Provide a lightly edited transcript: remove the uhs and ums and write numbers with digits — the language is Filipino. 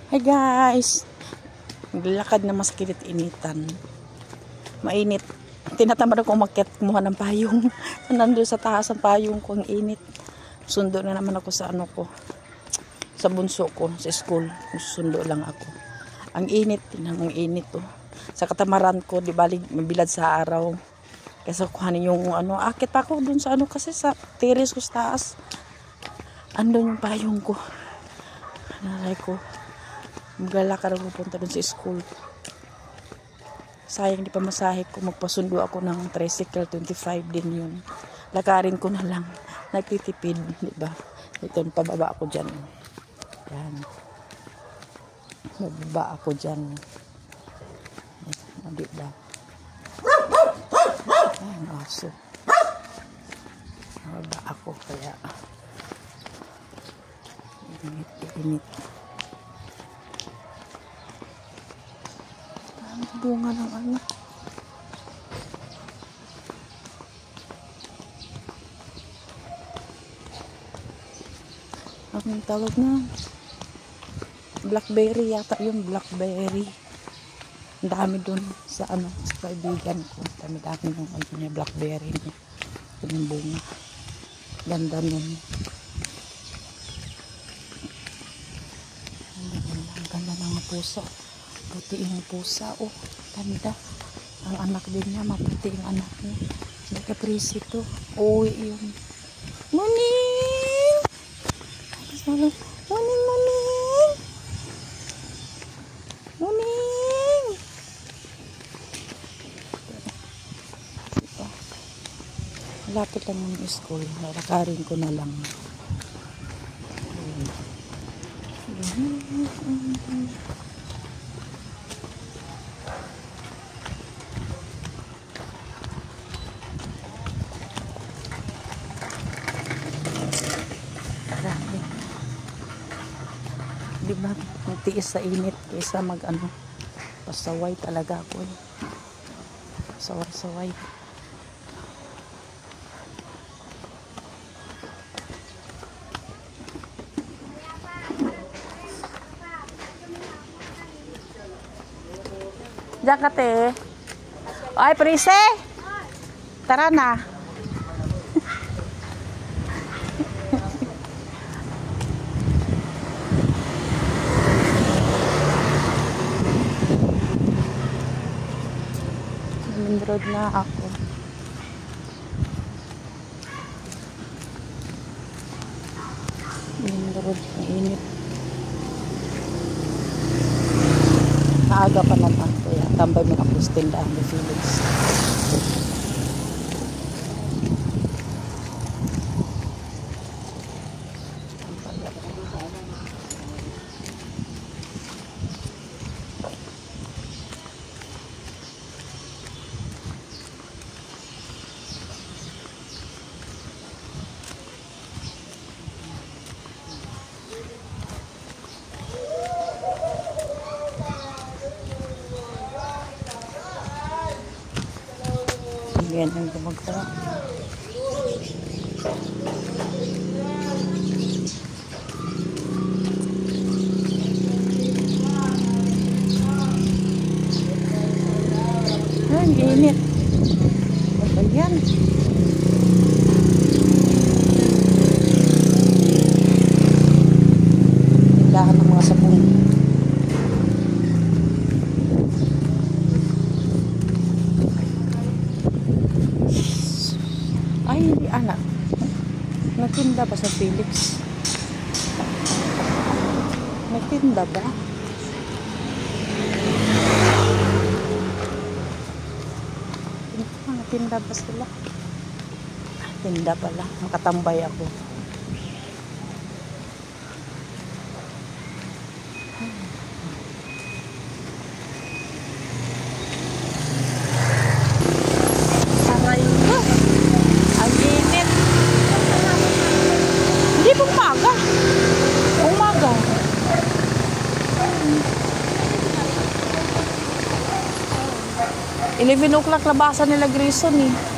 Hi guys! Naglakad na masakit initan. Mainit. Tinatamad ako umakyat kumuha ng payong. Nandun sa taas ang payong ko, ang init. Sundo na naman ako sa ano ko. Sa bunso ko, sa school. Sundo lang ako. Ang init. Ang init to. Sa katamaran ko, di balik mabilad sa araw. Kasi kuhanin yung ano. Akit ako dun sa ano kasi sa terrace ko sa taas. Andun yung payong ko. Nanay ko. Maglalakad ako punta dun sa school. Sayang di pa masahe ko. Magpasundo ako ng tricycle. 25 din yun. Lakarin ko na lang. Nagtitipid. Diba? Ito, pababa ako dyan. Yan. Mababa ako dyan. Diba? Ayan, aso. Mababa ako. Kaya init. Bunga ng anak. Ang tawag na blackberry yata yung blackberry. Ang dami dun sa ano sa kaibigan ko. Dami yung ano niya blackberry niya. Yung bunga. Ganda nun. Ang ganda ng puso. Puti yung pusa, oh, ganda. Ang anak din niya, maputi yung anak niya. Nagka-prisi to. Uwi yun. Morning! Morning, morning! Morning! Lapit lang ng school. Lakarin ko na lang. Diba, magtiis sa init kaysa mag ano, pasaway talaga ako eh. Saway. Diyan ka te. Ay, Prise! Tara na. Road na ako. Road, ang init. Naaga pa naman. Kaya tambay mo ako sa tindahan ni Felix. Yan ang gumagawa. Ang init. Ano yan? Tindahan ng mga sabon. Ay, hindi anak. Nagtinda ba sa Felix? Nagtinda ba? Nagtinda ba sila? Tinda pala. Nakatambay ako. Saray ko. Ang init. Hindi po umaga. 11 o'clock labasan nila Grayson eh.